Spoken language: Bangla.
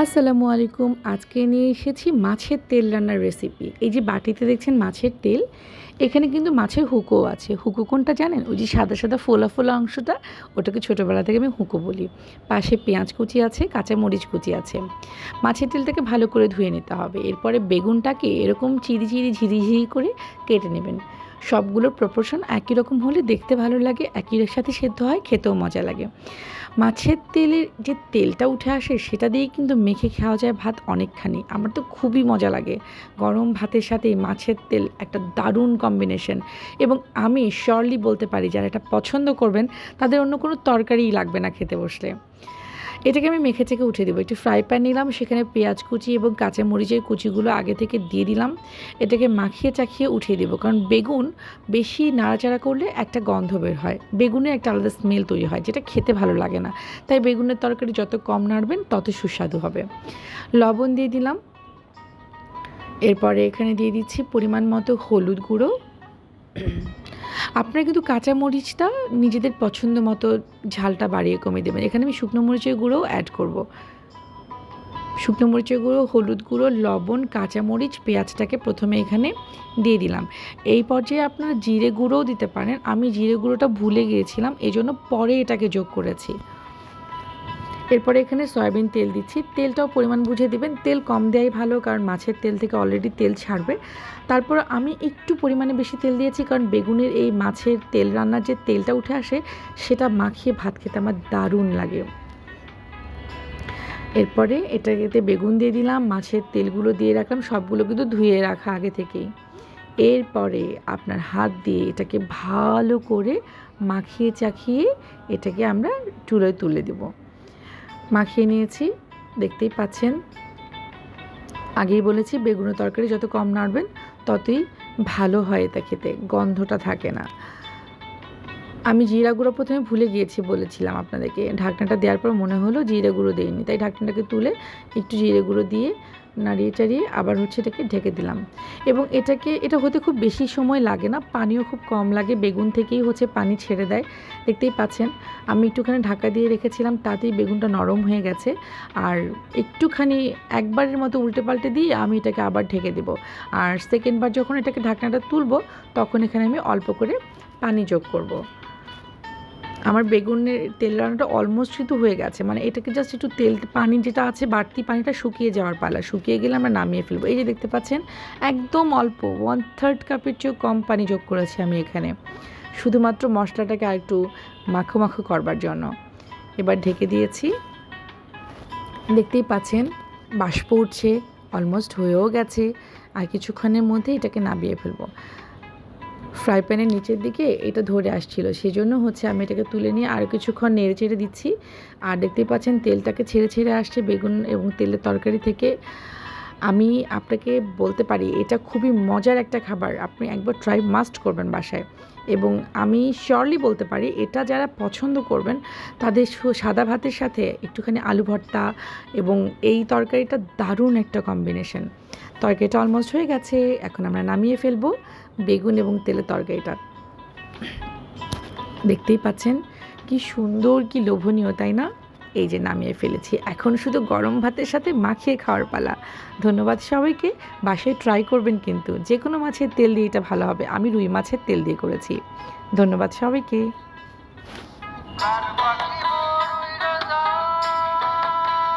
আসসালামু আলাইকুম। আজকে নিয়ে এসেছি মাছের তেল রান্নার রেসিপি। এই যে বাটিতে দেখছেন মাছের তেল, এখানে কিন্তু মাছের হুকো আছে। হুকো কোনটা জানেন? ওই যে সাদা সাদা ফোলা ফোলা অংশটা, ওটাকে ছোটোবেলা থেকে আমি হুকো বলি। পাশে পেঁয়াজ কুচি আছে, কাঁচামরিচ কুচি আছে। মাছের তেলটাকে ভালো করে ধুয়ে নিতে হবে। এরপরে বেগুনটাকে এরকম চিরি চিরি ঝিরি করে কেটে নেবেন। সবগুলোর প্রপোর্শন একই রকম হলে দেখতে ভালো লাগে, একই সাথে সেদ্ধ হয়, খেতেও মজা লাগে। মাছের তেলের যে তেলটা উঠে আসে সেটা দিয়েই কিন্তু মেখে খাওয়া যায় ভাত অনেকখানি। আমার তো খুবই মজা লাগে। গরম ভাতের সাথে এই মাছের তেল একটা দারুণ কম্বিনেশন। এবং আমি শিওরলি বলতে পারি যারা এটা পছন্দ করবেন তাদের অন্য কোনো তরকারিই লাগবে না খেতে বসলে। এটাকে আমি মেখে থেকে উঠে দেবো। একটু ফ্রাই প্যান নিলাম, সেখানে পেঁয়াজ কুচি এবং কাঁচামরিচের কুচিগুলো আগে থেকে দিয়ে দিলাম। এটাকে মাখিয়ে চাখিয়ে উঠিয়ে দেবো, কারণ বেগুন বেশি নাড়াচাড়া করলে একটা গন্ধ বের হয়, বেগুনের একটা আলাদা স্মেল তৈরি হয় যেটা খেতে ভালো লাগে না। তাই বেগুনের তরকারি যত কম নাড়বেন তত সুস্বাদু হবে। লবণ দিয়ে দিলাম। এরপরে এখানে দিয়ে দিচ্ছি পরিমাণ মতো হলুদ গুঁড়ো। আপনারা কিন্তু কাঁচামরিচটা নিজেদের পছন্দ মতো ঝালটা বাড়িয়ে কমিয়ে দেবেন। এখানে আমি শুকনো মরিচের গুঁড়োও অ্যাড করব। শুকনো মরিচের গুঁড়ো, হলুদ গুঁড়ো, লবণ, কাঁচামরিচ, পেঁয়াজটাকে প্রথমে এখানে দিয়ে দিলাম। এই পর্যায়ে আপনারা জিরে গুঁড়োও দিতে পারেন। আমি জিরে গুঁড়োটা ভুলে গিয়েছিলাম, এই জন্য পরে এটাকে যোগ করেছি। এরপরে এখানে সয়াবিন তেল দিচ্ছি। তেলটাও পরিমাণ বুঝে দিবেন। তেল কম দেওয়াই ভালো, কারণ মাছের তেল থেকে অলরেডি তেল ছাড়বে। তারপর আমি একটু পরিমাণে বেশি তেল দিয়েছি, কারণ বেগুনের এই মাছের তেল রান্নার যে তেলটা উঠে আসে সেটা মাখিয়ে ভাত খেতে আমার দারুণ লাগে। এরপরে এটাতে বেগুন দিয়ে দিলাম, মাছের তেলগুলো দিয়ে রাখলাম, সবগুলো কিন্তু ধুয়ে রাখা আগে থেকেই। এরপরে আপনার হাত দিয়ে এটাকে ভালো করে মাখিয়ে চাখিয়ে এটাকে আমরা চুলোয় তুলে দেব। মাখিয়ে নিয়েছি, দেখতেই পাচ্ছেন। আগেই বলেছি বেগুনের তরকারি যত কম নাড়বেন ততই ভালো হয়, এটা খেতে গন্ধটা থাকে না। আমি জিরা গুঁড়ো প্রথমে ভুলে গিয়েছি, বলেছিলাম আপনাদেরকে। ঢাকনাটা দেওয়ার পর মনে হলো জিরে গুঁড়ো দিইনি, তাই ঢাকনাটাকে তুলে একটু জিরে গুঁড়ো দিয়ে নাড়িয়ে চাড়িয়ে আবার এটাকে ঢেকে দিলাম। এবং এটা হতে খুব বেশি সময় লাগে না, পানিও খুব কম লাগে, বেগুন থেকেই পানি ছেড়ে দেয়। দেখতেই পাচ্ছেন আমি একটুখানি ঢাকা দিয়ে রেখেছিলাম, তাতেই বেগুনটা নরম হয়ে গেছে। আর একটুখানি একবারের মতো উল্টে পাল্টে দিয়ে আমি এটাকে আবার ঢেকে দেবো। আর সেকেন্ডবার যখন এটাকে ঢাকনাটা তুলবো তখন এখানে আমি অল্প করে পানি যোগ করব। আমার বেগুনের তেল রান্নাটা অলমোস্ট কিন্তু হয়ে গেছে, মানে এটাকে জাস্ট একটু তেল পানি যেটা আছে বাড়তি পানিটা শুকিয়ে যাওয়ার পালা, শুকিয়ে গেলে আমরা নামিয়ে ফেলবো। এই যে দেখতে পাচ্ছেন একদম অল্প 1/3 কাপের চেয়েও কম পানি যোগ করেছি আমি এখানে, শুধুমাত্র মশলাটাকে আর একটু মাখো মাখো করবার জন্য। এবার ঢেকে দিয়েছি, দেখতেই পাচ্ছেন বাষ্প উঠছে, অলমোস্ট হয়েও গেছে। আর কিছুক্ষণের মধ্যে এটাকে নামিয়ে ফেলবো। ফ্রাই প্যানের নিচের দিকে এটা ধরে আসছিল, সেই জন্য আমি এটাকে তুলে নিয়ে আরও কিছুক্ষণ নেড়ে চেড়ে দিচ্ছি। আর দেখতেই পাচ্ছেন তেলটাকে ছেড়ে ছেড়ে আসছে বেগুন এবং তেলের তরকারি থেকে। আমি আপনাকে বলতে পারি এটা খুবই মজার একটা খাবার, আপনি একবার ট্রাই মাস্ট করবেন বাসায়। এবং আমি শিওরলি বলতে পারি এটা যারা পছন্দ করবেন তাদের সাদা ভাতের সাথে একটুখানি আলু ভর্তা এবং এই তরকারিটা দারুণ একটা কম্বিনেশন। তরকারিটা অলমোস্ট হয়ে গেছে, এখন আমরা নামিয়ে ফেলবো বেগুন এবং তেলের তরকারিটা। দেখতেই পাচ্ছেন কি সুন্দর, কি লোভনীয়, তাই না? এই যে নামিয়ে ফেলেছি, এখন শুধু গরম ভাতের সাথে মাখিয়ে খাওয়ার পালা। ধন্যবাদ সবাইকে। বাসায় ট্রাই করবেন, কিন্তু যে কোনো মাছের তেল দিয়ে এটা ভালো হবে। আমি রুই মাছের তেল দিয়ে করেছি। ধন্যবাদ সবাইকে।